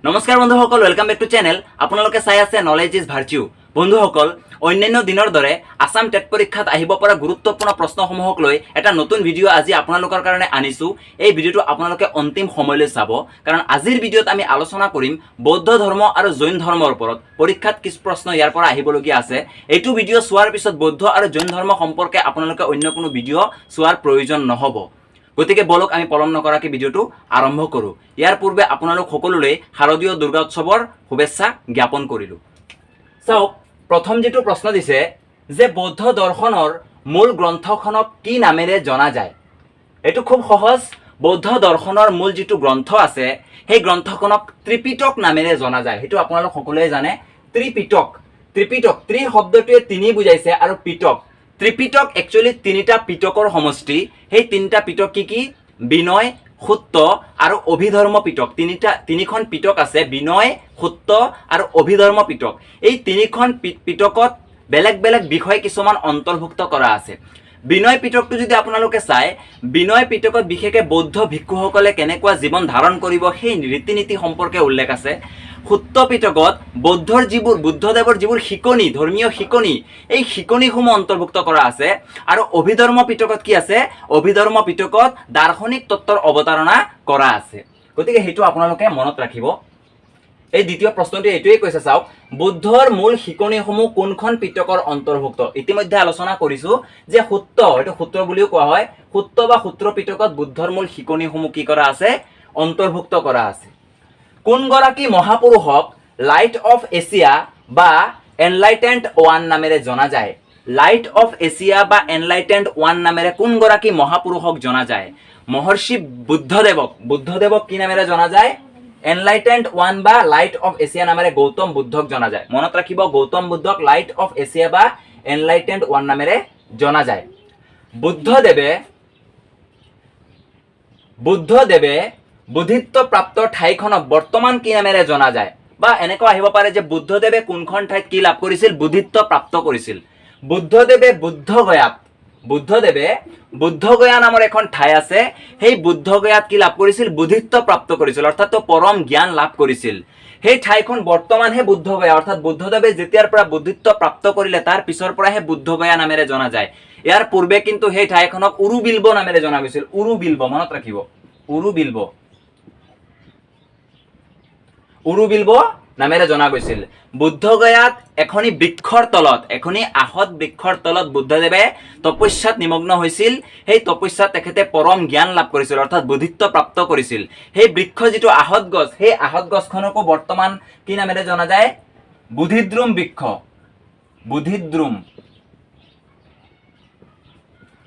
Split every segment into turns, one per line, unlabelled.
নমস্কাৰ বন্ধুসকল, welcome back to channel. আপোনালোকে চাই আছে নলেজ ইজ ভাৰ্চু। বন্ধুসকল, অন্যান্য দিনৰ দৰে আসাম টেট পৰীক্ষাত আহিব পৰা গুৰুত্বপূৰ্ণ প্ৰশ্নসমূহক লৈ এটা নতুন ভিডিঅ' আজি আপোনালোকৰ কাৰণে আনিছোঁ। এই ভিডিঅ'টো আপোনালোকে অন্তিম সময়লৈ চাব, কাৰণ আজিৰ ভিডিঅ'ত আমি আলোচনা কৰিম বৌদ্ধ ধৰ্ম আৰু জৈন ধৰ্মৰ ওপৰত। পৰীক্ষাত কিছু প্ৰশ্ন ইয়াৰ পৰা আহিবলগীয়া আছে। এইটো ভিডিঅ' চোৱাৰ পিছত বৌদ্ধ আৰু জৈন ধৰ্ম সম্পৰ্কে আপোনালোকে অন্য কোনো ভিডিঅ' চোৱাৰ প্ৰয়োজন নহ'ব। গতিকে বলক আমি পলম নকৰাকৈ ভিডিঅ'টো আৰম্ভ কৰোঁ। ইয়াৰ পূৰ্বে আপোনালোক সকলোলৈ শাৰদীয় দুৰ্গা উৎসৱৰ শুভেচ্ছা জ্ঞাপন কৰিলোঁ। চাওক, প্ৰথম যিটো প্ৰশ্ন দিছে যে বৌদ্ধ দৰ্শনৰ মূল গ্ৰন্থখনক কি নামেৰে জনা যায়। এইটো খুব সহজ। বৌদ্ধ দৰ্শনৰ মূল যিটো গ্ৰন্থ আছে সেই গ্ৰন্থখনক ত্ৰিপিটক নামেৰে জনা যায়। সেইটো আপোনালোক সকলোৱে জানে। ত্ৰিপিটক, ত্ৰি শব্দটোৱে তিনি বুজাইছে আৰু পিটক, ত্ৰিপিটক একচুৱেলি তিনিটা পিটকৰ সমষ্টি। সেই তিনিটা পিটক কি কি? বিনয়, সূত্ত আৰু অভিধৰ্ম পিটক। তিনিখন পিটক আছে, বিনয়, সূত্ত আৰু অভিধৰ্ম পিটক। এই তিনিখন পিটকত বেলেগ বেলেগ বিষয় কিছুমান অন্তৰ্ভুক্ত কৰা আছে। বিনয় পিটকটো যদি আপোনালোকে চায়, বিনয় পিটকত বিশেষকৈ বৌদ্ধ ভিক্ষুসকলে কেনেকুৱা জীৱন ধাৰণ কৰিব সেই ৰীতি নীতি সম্পৰ্কে উল্লেখ আছে। সূত্ত পিটকত বুদ্ধদেৱৰ যিবোৰ শিকনি, ধৰ্মীয় শিকনি, এই শিকনিসমূহ অন্তৰ্ভুক্ত কৰা আছে। আৰু অভিধৰ্ম পিটকত কি আছে? অভিধৰ্ম পিটকত দাৰ্শনিক তত্ত্বৰ অৱতাৰণা কৰা আছে। গতিকে সেইটো আপোনালোকে মনত ৰাখিব। এই দ্বিতীয় প্ৰশ্নটো এইটোৱেই কৈছে, চাওক, বুদ্ধৰ মূল শিকনিসমূহ কোনখন পিটকৰ অন্তৰ্ভুক্ত? ইতিমধ্যে আলোচনা কৰিছোঁ যে সূত্ত, এইটো সূত্ৰ বুলিও কোৱা হয়, সূত্ত বা সূত্ৰ পিটকত বুদ্ধৰ মূল শিকনিসমূহ কি কৰা আছে? অন্তৰ্ভুক্ত কৰা আছে। কোনগৰাকী মহাপুৰুষক লাইট অফ এছিয়া বা এনলাইটেণ্ড ওৱান নামেৰে জনা যায়? লাইট অফ এছিয়া বা এনলাইটেণ্ড ওৱান নামেৰে কোনগৰাকী মহাপুৰুষক জনা যায়? মহৰ্ষি বুদ্ধদেৱক কি নামেৰে জনা যায়? এনলাইটেণ্ড ওৱান বা লাইট অফ এছিয়া নামেৰে গৌতম বুদ্ধক জনা যায়। মনত ৰাখিব, গৌতম বুদ্ধক লাইট অফ এছিয়া বা এনলাইটেণ্ড ওৱান নামেৰে জনা যায়। বুদ্ধদেৱে বুদ্ধিত্ব প্ৰাপ্ত ঠাইখনক বৰ্তমান কি নামেৰে জনা যায়? বা এনেকুৱা আহিব পাৰে যে বুদ্ধদেৱে কোনখন ঠাইত কি লাভ কৰিছিল? বুদ্ধিত্ব প্ৰাপ্ত কৰিছিল। বুদ্ধদেৱে বুদ্ধগয়া নামৰ এখন ঠাই আছে। সেই বুদ্ধগয়াত কি লাভ কৰিছিল? বুদ্ধিত্ব প্ৰাপ্ত কৰিছিল, অৰ্থাৎ পৰম জ্ঞান লাভ কৰিছিল। সেই ঠাইখন বৰ্তমানহে বুদ্ধগয়া, অৰ্থাৎ বুদ্ধদেৱে যেতিয়াৰ পৰা বুদ্ধিত্ব প্ৰাপ্ত কৰিলে তাৰ পিছৰ পৰাহে বুদ্ধগয়া নামেৰে জনা যায়। ইয়াৰ পূৰ্বে কিন্তু সেই ঠাইখনক উৰুবিল্ব নামেৰে জনা গৈছিল। উৰুবিল্ব, মনত ৰাখিব, উৰুবিল্ব নামেৰে জনা গৈছিল। বুদ্ধগয়াত এখনি বৃক্ষৰ তলত, এখনি আহত বৃক্ষৰ তলত বুদ্ধদেৱে তপস্যাত নিমগ্ন হৈছিল। সেই তপস্যাত তেখেতে পৰম জ্ঞান লাভ কৰিছিল, অৰ্থাৎ বুদ্ধিত্ব প্ৰাপ্ত কৰিছিল। সেই বৃক্ষ যিটো আহত গছ, সেই আহত গছখনকো বৰ্তমান কি নামেৰে জনা যায়? বোধিদ্ৰুম বৃক্ষ।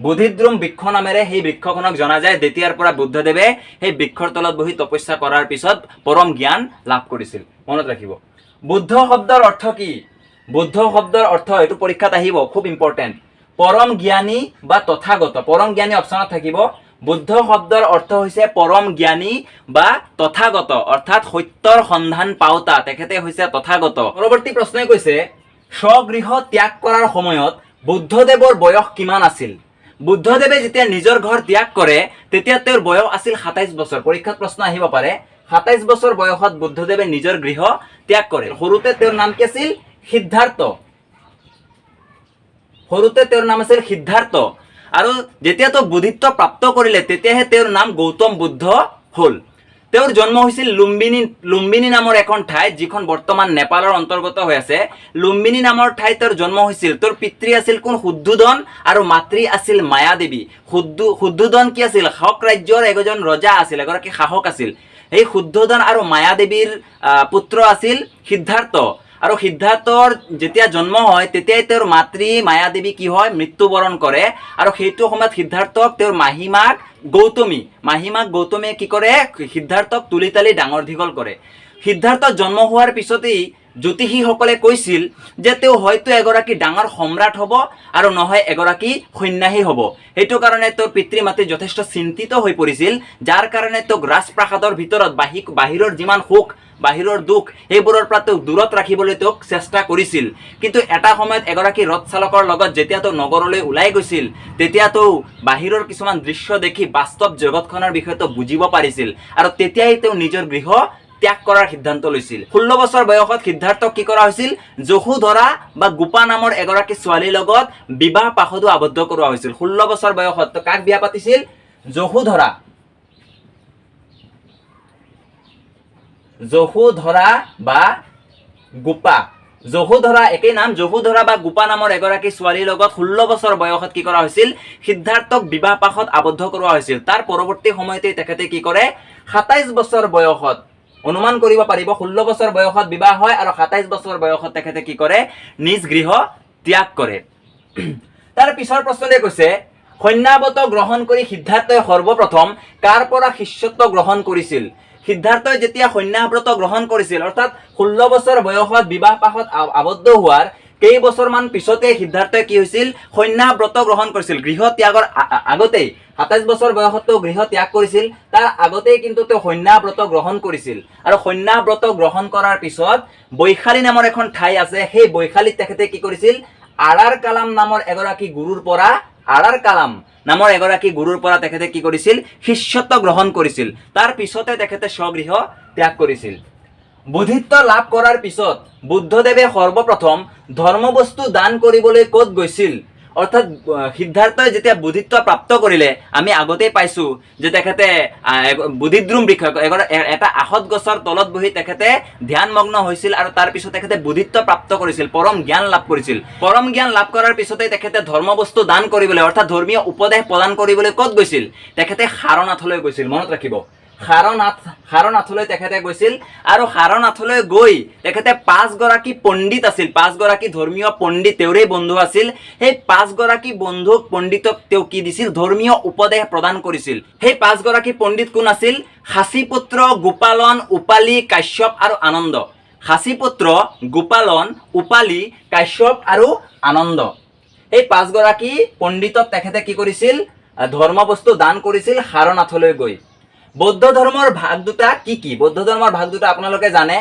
বোধিদ্ৰুম বৃক্ষ নামেৰে সেই বৃক্ষখনক জনা যায়, যেতিয়াৰ পৰা বুদ্ধদেৱে সেই বৃক্ষৰ তলত বহি তপস্যা কৰাৰ পিছত পৰম জ্ঞান লাভ কৰিছিল। মনত ৰাখিব। বুদ্ধ শব্দৰ অৰ্থ কি? বুদ্ধ শব্দৰ অৰ্থ, এইটো পৰীক্ষাত আহিব, খুব ইম্পৰ্টেণ্ট। পৰম জ্ঞানী বা তথাগত। পৰম জ্ঞানী অপশ্যনত থাকিব। বুদ্ধ শব্দৰ অৰ্থ হৈছে পৰম জ্ঞানী বা তথাগত, অৰ্থাৎ সত্যৰ সন্ধান পাওঁতা। তেখেতে হৈছে তথাগত। পৰৱৰ্তী প্ৰশ্নই কৈছে, স্বগৃহ ত্যাগ কৰাৰ সময়ত বুদ্ধদেৱৰ বয়স কিমান আছিল? বুদ্ধদেৱে যেতিয়া নিজৰ ঘৰ ত্যাগ কৰে তেতিয়া তেওঁৰ বয়স আছিল 27 বছৰ। পৰীক্ষাত প্ৰশ্ন আহিব পাৰে। 27 বছৰ বয়সত বুদ্ধদেৱে নিজৰ গৃহ ত্যাগ কৰে। সৰুতে তেওঁৰ নাম কি আছিল? সিদ্ধাৰ্থ। আৰু যেতিয়া তেওঁ বুদ্ধিত্ব প্ৰাপ্ত কৰিলে তেতিয়াহে তেওঁৰ নাম গৌতম বুদ্ধ হ'ল। তেওঁৰ জন্ম হৈছিল লুম্বিনী নামৰ এখন ঠাইত, যিখন বৰ্তমান নেপালৰ অন্তৰ্গত হৈ আছে। লুম্বিনী নামৰ ঠাইত তেওঁৰ জন্ম হৈছিল। তেওঁৰ পিতৃ আছিল কোন? শুদ্ধোধন, আৰু মাতৃ আছিল মায়াদেৱী। শুদ্ধোধন কি আছিল? শাসক ৰাজ্যৰ এজন ৰজা আছিল, এগৰাকী শাসক আছিল। এই শুদ্ধোধন আৰু মায়াদেৱীৰ পুত্ৰ আছিল সিদ্ধাৰ্থ। আৰু সিদ্ধাৰ্থৰ যেতিয়া জন্ম হয় তেতিয়াই তেওঁৰ মাতৃ মায়াদেৱী কি হয়? মৃত্যুবৰণ কৰে। আৰু সেইটো সময়ত সিদ্ধাৰ্থক তেওঁৰ মাহীমাক গৌতমীয়ে কি কৰে? সিদ্ধাৰ্থক তুলি তালি ডাঙৰ দীঘল কৰে। সিদ্ধাৰ্থ জন্ম হোৱাৰ পিছতেই জ্যোতিষীসকলে কৈছিল যে তেওঁ হয়তো এগৰাকী ডাঙৰ সম্ৰাট হ'ব আৰু নহয় এগৰাকী সন্যাসী হ'ব। সেইটো কাৰণে তেওঁৰ পিতৃ মাতৃ যথেষ্ট চিন্তিত হৈ পৰিছিল, যাৰ কাৰণে তেওঁক ৰাজপ্ৰাসাদৰ ভিতৰত বাহিৰৰ যিমান সুখ, বাহিৰৰ দুখ, সেইবোৰৰ পৰা তেওঁক দূৰত ৰাখিবলৈ তেওঁক চেষ্টা কৰিছিল। কিন্তু এটা সময়ত এগৰাকী ৰথ চালকৰ লগত যেতিয়া তেওঁ নগৰলৈ ওলাই গৈছিল তেতিয়া তেওঁ বাহিৰৰ কিছুমান দৃশ্য দেখি বাস্তৱ জগতখনৰ বিষয়ে তেওঁ বুজিব পাৰিছিল, আৰু তেতিয়াই তেওঁ নিজৰ গৃহ ত্যাগ কৰাৰ সিদ্ধান্ত লৈছিল। 16 বছৰ বয়সত সিদ্ধাৰ্থক কি কৰা হৈছিল? যশোধৰা বা গোপা নামৰ এগৰাকী ছোৱালীৰ লগত বিবাহ পাশতো আবদ্ধ কৰোৱা হৈছিল। 16 বছৰ বয়সত কাক বিয়া পাতিছিল? যশোধৰা বা গোপা। যশোধৰা একেই নাম, যশোধৰা বা গোপা নামৰ এগৰাকী ছোৱালীৰ লগত 16 বছৰ বয়সত কি কৰা হৈছিল? সিদ্ধাৰ্থক বিবাহ পাশত আবদ্ধ কৰোৱা হৈছিল। তাৰ পৰৱৰ্তী সময়তে তেখেতে কি কৰে? 27 বছৰ বয়সত, অনুমান কৰিব পাৰিব 16 বছৰ বয়সত বিবাহ হয় আৰু 27 বছৰ বয়সত তেখেতে কি কৰে? নিজ গৃহ ত্যাগ কৰে। তাৰ পিছৰ প্ৰশ্নতে কৈছে সন্ন্যাব্ৰত গ্ৰহণ কৰি সিদ্ধাৰ্থই সৰ্বপ্ৰথম কাৰ পৰা শিষ্যত্ব গ্ৰহণ কৰিছিল? সিদ্ধাৰ্থই যেতিয়া সন্ন্যাব্ৰত গ্ৰহণ কৰিছিল, অৰ্থাৎ 16 বছৰ বয়সত বিবাহ পাশত আবদ্ধ হোৱাৰ কেইবছৰমান পিছতে সিদ্ধাৰ্থই কি হৈছিল? সন্ন্যাব্ৰত গ্ৰহণ কৰিছিল। গৃহ ত্যাগৰ আগতেই 27 বছৰ বয়সতো গৃহ ত্যাগ কৰিছিল, তাৰ আগতেই কিন্তু তেওঁ সন্ন্যাব্ৰত গ্ৰহণ কৰিছিল। আৰু সন্ন্যাব্ৰত গ্ৰহণ কৰাৰ পিছত বৈশালী নামৰ এখন ঠাই আছে, সেই বৈশালীত তেখেতে কি কৰিছিল? আৰাৰ কালাম নামৰ এগৰাকী গুৰুৰ পৰা তেখেতে কি কৰিছিল? শিষ্যত্ব গ্ৰহণ কৰিছিল। তাৰ পিছতে তেখেতে স্বগৃহ ত্যাগ কৰিছিল। বুদ্ধিত্ব লাভ কৰাৰ পিছত বুদ্ধদেৱে সৰ্বপ্ৰথম ধৰ্মবস্তু দান কৰিবলৈ ক'ত গৈছিল? অৰ্থাৎ সিদ্ধাৰ্থই যেতিয়া বুদ্ধিত্ব প্ৰাপ্ত কৰিলে, আমি আগতেই পাইছো যে তেখেতে বুদ্ধিদ্ৰুম বৃক্ষ এটা আহত গছৰ তলত বহি তেখেতে ধ্যানমগ্ন হৈছিল আৰু তাৰ পিছত তেখেতে বুদ্ধিত্ব প্ৰাপ্ত কৰিছিল, পৰম জ্ঞান লাভ কৰিছিল। পৰম জ্ঞান লাভ কৰাৰ পিছতে তেখেতে ধৰ্মবস্তু দান কৰিবলৈ অৰ্থাৎ ধৰ্মীয় উপদেশ প্ৰদান কৰিবলৈ ক'ত গৈছিল? তেখেতে সাৰনাথলৈ গৈছিল। মনত ৰাখিব, সাৰনাথলৈ তেখেতে গৈছিল আৰু সাৰনাথলৈ গৈ তেখেতে 5 গৰাকী পণ্ডিত আছিল, 5 গৰাকী ধৰ্মীয় পণ্ডিত তেওঁৰে বন্ধু আছিল। সেই 5 গৰাকী বন্ধুক পণ্ডিতক তেওঁ কি দিছিল? ধৰ্মীয় উপদেশ প্ৰদান কৰিছিল। সেই 5 গৰাকী পণ্ডিত কোন আছিল? সাঁচিপুত্ৰ, গোপালন, উপালি, কাশ্যপ আৰু আনন্দ। সাঁচিপুত্ৰ, গোপালন, উপালি, কাশ্যপ আৰু আনন্দ। এই 5 গৰাকী পণ্ডিতক তেখেতে কি কৰিছিল? ধৰ্মবস্তু দান কৰিছিল সাৰনাথলৈ গৈ। বৌদ্ধ ধৰ্মৰ ভাগ দুটা কি কি? বৌদ্ধ ধৰ্মৰ ভাগ দুটা আপোনালোকে জানে,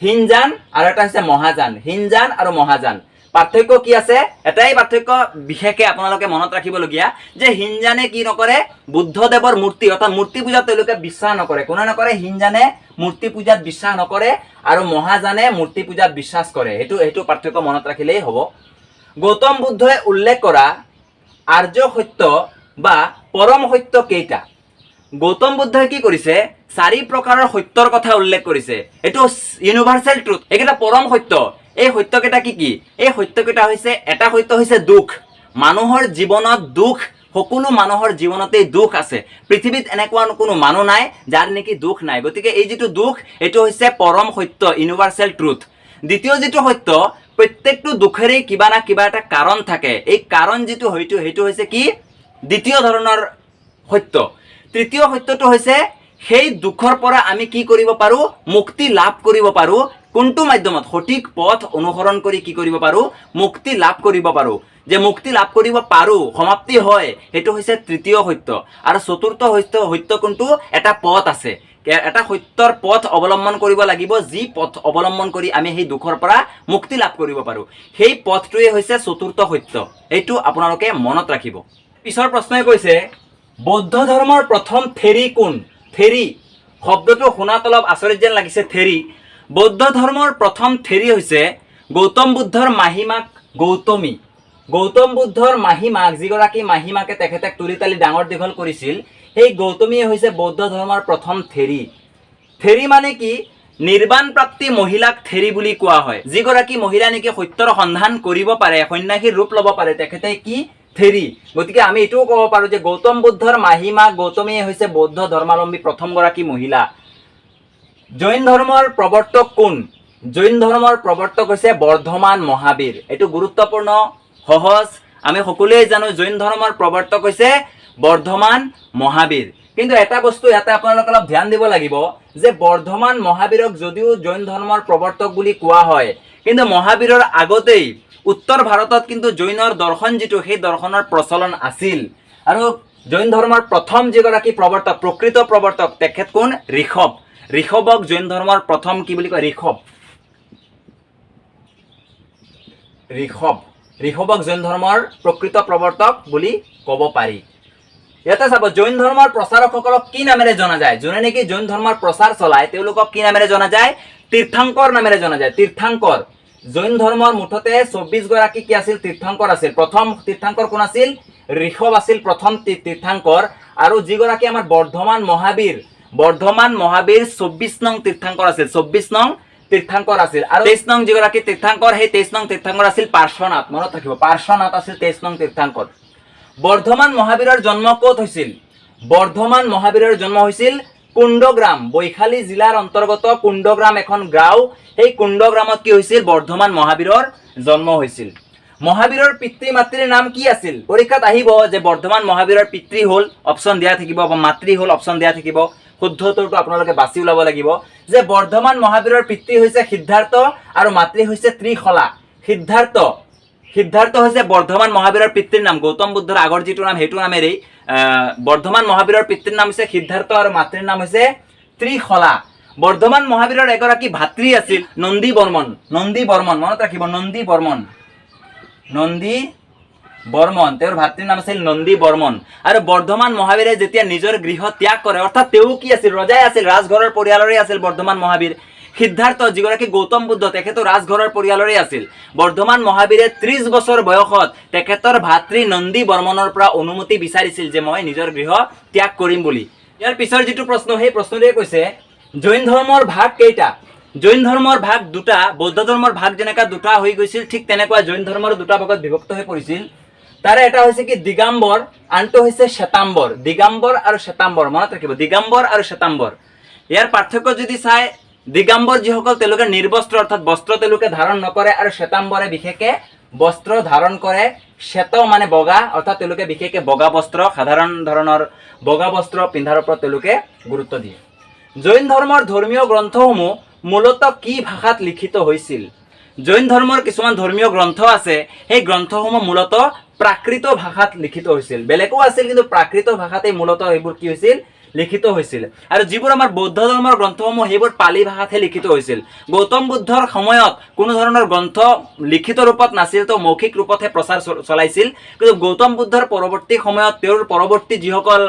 হীনযান আৰু এটা হৈছে মহাযান। হীনযান আৰু মহাযান পাৰ্থক্য কি আছে? এটাই পাৰ্থক্য বিশেষকে আপোনালোকে মনত ৰাখিবলগীয়া যে হীনযানে কি নকৰে? বুদ্ধদেৱৰ মূৰ্তি অৰ্থাৎ মূৰ্তি পূজাত তেওঁলোকে বিশ্বাস নকৰে। কোনে নকৰে? হীনযানে মূৰ্তি পূজাত বিশ্বাস নকৰে আৰু মহাযানে মূৰ্তি পূজাত বিশ্বাস কৰে। সেইটো পাৰ্থক্য মনত ৰাখিলেই হ'ব। গৌতম বুদ্ধই উল্লেখ কৰা আৰ্য সত্য বা পৰম সত্য কেইটা? গৌতম বুদ্ধই কি কৰিছে? 4 প্ৰকাৰৰ সত্যৰ কথা উল্লেখ কৰিছে। এইটো ইউনিভাৰ্চেল ট্ৰুথ, এইকেইটা পৰম সত্য। এই সত্যকেইটা কি কি? এই সত্যকেইটা হৈছে, এটা সত্য হৈছে দুখ। মানুহৰ জীৱনত দুখ, সকলো মানুহৰ জীৱনতেই দুখ আছে। পৃথিৱীত এনেকুৱা কোনো মানুহ নাই যাৰ নেকি দুখ নাই। গতিকে এই যিটো দুখ, এইটো হৈছে পৰম সত্য, ইউনিভাৰ্চেল ট্ৰুথ। দ্বিতীয় যিটো সত্য, প্ৰত্যেকটো দুখেৰেই কিবা না কিবা এটা কাৰণ থাকে। এই কাৰণ যিটো সেইটো হৈছে কি? দ্বিতীয় ধৰণৰ সত্য। তৃতীয় সত্যটো হৈছে সেই দুখৰ পৰা আমি কি কৰিব পাৰো? মুক্তি লাভ কৰিব পাৰো। কোনটো মাধ্যমত? সঠিক পথ অনুসৰণ কৰি কি কৰিব পাৰো? মুক্তি লাভ কৰিব পাৰো। যে মুক্তি লাভ কৰিব পাৰো, সমাপ্তি হয়, সেইটো হৈছে তৃতীয় সত্য। আৰু চতুৰ্থ সত্য কোনটো? এটা পথ আছে, এটা সত্যৰ পথ অৱলম্বন কৰিব লাগিব, যি পথ অৱলম্বন কৰি আমি সেই দুখৰ পৰা মুক্তি লাভ কৰিব পাৰো। সেই পথটোৱে হৈছে চতুৰ্থ সত্য। এইটো আপোনালোকে মনত ৰাখিব। পিছৰ প্ৰশ্নই কৈছে বৌদ্ধ ধৰ্মৰ প্ৰথম থেৰী কোন? থেৰী শব্দটো শুনাত অলপ আচৰিত যেন লাগিছে। থেৰী, বৌদ্ধ ধৰ্মৰ প্ৰথম থেৰী হৈছে গৌতম বুদ্ধৰ মাহীমাক গৌতমী। গৌতম বুদ্ধৰ মাহীমাক, যিগৰাকী মাহীমাকে তেখেতক তুলি তালি ডাঙৰ দীঘল কৰিছিল, সেই গৌতমীয়ে হৈছে বৌদ্ধ ধৰ্মৰ প্ৰথম থেৰী। থেৰী মানে কি? নিৰ্বাণ প্ৰাপ্তি মহিলাক থেৰী বুলি কোৱা হয়। যিগৰাকী মহিলা নেকি সত্যৰ সন্ধান কৰিব পাৰে, সন্ন্যাসীৰ ৰূপ ল'ব পাৰে, তেখেতে কি? থেৰী। গতিকে আমি এইটোও ক'ব পাৰো যে গৌতম বুদ্ধৰ মাহীমাক গৌতমীয়ে হৈছে বৌদ্ধ ধৰ্মাৱলম্বী প্ৰথমগৰাকী মহিলা। জৈন ধৰ্মৰ প্ৰৱৰ্তক কোন? জৈন ধৰ্মৰ প্ৰৱৰ্তক হৈছে বৰ্ধমান মহাবীৰ। এইটো গুৰুত্বপূৰ্ণ, সহজ, আমি সকলোৱে জানো জৈন ধৰ্মৰ প্ৰৱৰ্তক হৈছে বৰ্ধমান মহাবীৰ। কিন্তু এটা বস্তু ইয়াতে আপোনালোকে অলপ ধ্যান দিব লাগিব যে বৰ্ধমান মহাবীৰক যদিও জৈন ধৰ্মৰ প্ৰৱৰ্তক বুলি কোৱা হয়, কিন্তু মহাবীৰৰ আগতেই উত্তৰ ভাৰতত কিন্তু জৈনৰ দৰ্শন যিটো, সেই দৰ্শনৰ প্ৰচলন আছিল। আৰু জৈন ধৰ্মৰ প্ৰথম যিগৰাকী প্ৰৱৰ্তক, প্ৰকৃত প্ৰৱৰ্তক, তেখেত কোন? ঋষভ। ঋষভক জৈন ধৰ্মৰ প্ৰথম কি বুলি কয়? ঋষভক জৈন ধৰ্মৰ প্ৰকৃত প্ৰৱৰ্তক বুলি ক'ব পাৰি। ইয়াতে চাব জৈন ধৰ্মৰ প্ৰচাৰকসকলক কি নামেৰে জনা যায়? যোনে নেকি জৈন ধৰ্মৰ প্ৰচাৰ চলায় তেওঁলোকক কি নামেৰে জনা যায়? তীर्थাঙ্কৰ নামেৰে জনা যায়। তীर्थাঙ্কৰ। জৈন ধৰ্মৰ মুঠতে 24 গৰাকী কি আছিল? তীৰ্থাঙ্কৰ আছিল। প্ৰথম তীৰ্থাঙ্কৰ কোন আছিল? ঋষভ আছিল প্ৰথম তীर्थাঙ্কৰ। আৰু যিগৰাকী আমাৰ বৰ্ধমান মহাবীৰ 24 নং তীर्थাঙ্কৰ আছিল। 24 নং তীर्थাঙ্কৰ আছিল। আৰু 23 নং যিগৰাকী তীৰ্থাঙ্কৰ, সেই 23 নং তীৰ্থাঙ্কৰ আছিল পাৰ্শ্বনাথ। মনত ৰাখিব, পাৰ্শ্বনাথ আছিল 23 নং তীৰ্থাঙ্কৰ। বৰ্ধমান মহাবীৰৰ জন্ম ক'ত হৈছিল? বৰ্ধমান মহাবীৰৰ জন্ম হৈছিল কুণ্ডগ্ৰাম, বৈশালী জিলাৰ অন্তৰ্গত কুণ্ডগ্ৰাম এখন গাঁও। সেই কুণ্ডগ্ৰামত কি হৈছিল? বৰ্ধমান মহাবীৰৰ জন্ম হৈছিল। মহাবীৰৰ পিতৃ মাতৃৰ নাম কি আছিল? পৰীক্ষাত আহিব যে বৰ্ধমান মহাবীৰৰ পিতৃ হ'ল, অপশ্যন দিয়া থাকিব, বা মাতৃ হ'ল, অপশ্যন দিয়া থাকিব। শুদ্ধ উত্তৰটো আপোনালোকে বাছি ওলাব লাগিব যে বৰ্ধমান মহাবীৰৰ পিতৃ হৈছে সিদ্ধাৰ্থ আৰু মাতৃ হৈছে ত্ৰিশলা। সিদ্ধাৰ্থ হৈছে বৰ্ধমান মহাবীৰৰ পিতৃৰ নাম। গৌতম বুদ্ধৰ আগৰ যিটো নাম সেইটো নামেৰেই বৰ্ধমান মহাবীৰৰ পিতৃৰ নাম হৈছে সিদ্ধাৰ্থ আৰু মাতৃৰ নাম হৈছে ত্ৰিশলা। বৰ্ধমান মহাবীৰৰ এগৰাকী ভাতৃ আছিল নন্দী বৰ্মন। মনত ৰাখিব, নন্দী বৰ্মন, তেওঁৰ ভাতৃৰ নাম আছিল নন্দী বৰ্মন। আৰু বৰ্ধমান মহাবীৰে যেতিয়া নিজৰ গৃহ ত্যাগ কৰে, অৰ্থাৎ তেওঁ কি আছিল? ৰজাই আছিল, ৰাজঘৰৰ পৰিয়ালৰে আছিল বৰ্ধমান মহাবীৰ। সিদ্ধাৰ্থ যিগৰাকী গৌতম বুদ্ধ তেখেতো ৰাজঘৰৰ পৰিয়ালৰে আছিল। বৰ্ধমান মহাবীৰে 30 বছৰ বয়সত তেখেতৰ ভাতৃ নন্দী বৰ্মনৰ পৰা অনুমতি বিচাৰিছিল যে মই নিজৰ গৃহ ত্যাগ কৰিম বুলি। ইয়াৰ পিছৰ যিটো প্ৰশ্ন, সেই প্ৰশ্নটোৱে কৈছে জৈন ধৰ্মৰ ভাগ কেইটা? জৈন ধৰ্মৰ ভাগ দুটা। বৌদ্ধ ধৰ্মৰ ভাগ যেনেকা দুটা হৈ গৈছিল, ঠিক তেনেকুৱা জৈন ধৰ্মৰ দুটা ভাগত বিভক্ত হৈ পৰিছিল। তাৰে এটা হৈছে কি দিগাম্বৰ, আনটো হৈছে শ্বেতাম্বৰ। দিগাম্বৰ আৰু শ্বেতাম্বৰ, মনত ৰাখিব, দিগাম্বৰ আৰু শ্বেতাম্বৰ। ইয়াৰ পাৰ্থক্য যদি চাই, দিগাম্বৰ যিসকল তেওঁলোকে নিৰ্বস্ত্ৰ, অৰ্থাৎ বস্ত্ৰ তেওঁলোকে ধাৰণ নকৰে, আৰু শ্বেতাম্বৰে বিশেষকে বস্ত্ৰ ধাৰণ কৰে। শ্বেত মানে বগা, অৰ্থাৎ তেওঁলোকে বিশেষকে বগা বস্ত্ৰ, সাধাৰণ ধৰণৰ বগা বস্ত্ৰ পিন্ধাৰ ওপৰত তেওঁলোকে গুৰুত্ব দিয়ে। জৈন ধৰ্মৰ ধৰ্মীয় গ্ৰন্থসমূহ মূলতঃ কি ভাষাত লিখিত হৈছিল? জৈন ধৰ্মৰ কিছুমান ধৰ্মীয় গ্ৰন্থ আছে, সেই গ্ৰন্থসমূহ মূলতঃ প্ৰাকৃত ভাষাত লিখিত হৈছিল। বেলেগো আছিল, কিন্তু প্ৰাকৃত ভাষাতেই মূলতঃ এইবোৰ কি হৈছিল? লিখিত হৈছিল। আৰু যিবোৰ আমাৰ বৌদ্ধ ধৰ্মৰ গ্ৰন্থসমূহ সেইবোৰ পালি ভাষাতহে লিখিত হৈছিল। গৌতম বুদ্ধৰ সময়ত কোনো ধৰণৰ গ্ৰন্থ লিখিত ৰূপত নাছিল, তো মৌখিক ৰূপতহে প্ৰচাৰ চলাইছিল। কিন্তু গৌতম বুদ্ধৰ পৰৱৰ্তী সময়ত তেওঁৰ পৰৱৰ্তী যিসকল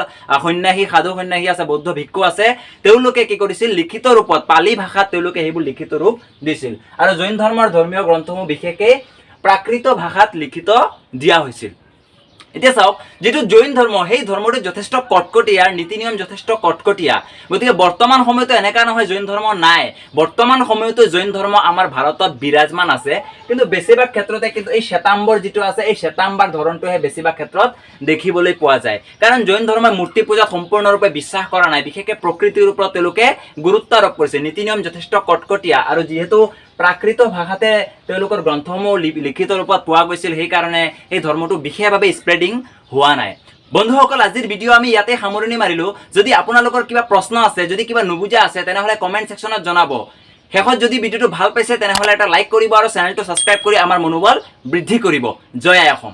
সন্ন্যাসী, সাধু সন্ন্যাসী আছে, বৌদ্ধ ভিক্ষু আছে, তেওঁলোকে কি কৰিছিল? লিখিত ৰূপত পালি ভাষাত তেওঁলোকে সেইবোৰ লিখিত ৰূপ দিছিল। আৰু জৈন ধৰ্মৰ ধৰ্মীয় গ্ৰন্থসমূহ বিশেষকৈ প্ৰাকৃত ভাষাত লিখিত দিয়া হৈছিল। এতিয়া চাওক, যিটো জৈন ধৰ্ম, সেই ধৰ্মটো যথেষ্ট কটকটীয়া, নীতি নিয়ম যথেষ্ট কটকটীয়া। গতিকে বৰ্তমান সময়তো এনেকা নহয় জৈন ধৰ্ম নাই, বৰ্তমান সময়তো জৈন ধৰ্ম আমাৰ ভাৰতত বিৰাজমান আছে। কিন্তু বেছিভাগ ক্ষেত্ৰতে কিন্তু এই শ্বেতাম্বৰ যিটো আছে, এই শ্বেতাম্বৰ ধৰণটোহে বেছিভাগ ক্ষেত্ৰত দেখিবলৈ পোৱা যায়। কাৰণ জৈন ধৰ্মই মূৰ্তি পূজাত সম্পূৰ্ণৰূপে বিশ্বাস কৰা নাই, বিশেষকৈ প্ৰকৃতিৰ ওপৰত তেওঁলোকে গুৰুত্ব আৰোপ কৰিছে। নীতি নিয়ম যথেষ্ট কটকটীয়া, আৰু যিহেতু প্ৰাকৃত ভাষাতে তেওঁলোকৰ গ্ৰন্থসমূহ লিখিত ৰূপত পোৱা গৈছিল, সেইকাৰণে এই ধৰ্মটো বিশেষভাৱে স্প্ৰেডিং হোৱা নাই। বন্ধুসকল, আজিৰ ভিডিঅ' আমি ইয়াতে সামৰণি মাৰিলোঁ। যদি আপোনালোকৰ কিবা প্ৰশ্ন আছে, যদি কিবা নুবুজা আছে, তেনেহ'লে কমেণ্ট ছেকশ্যনত জনাব। শেষত যদি ভিডিঅ'টো ভাল পাইছে তেনেহ'লে এটা লাইক কৰিব আৰু চেনেলটো ছাবস্ক্ৰাইব কৰি আমাৰ মনোবল বৃদ্ধি কৰিব। জয় আই অসম।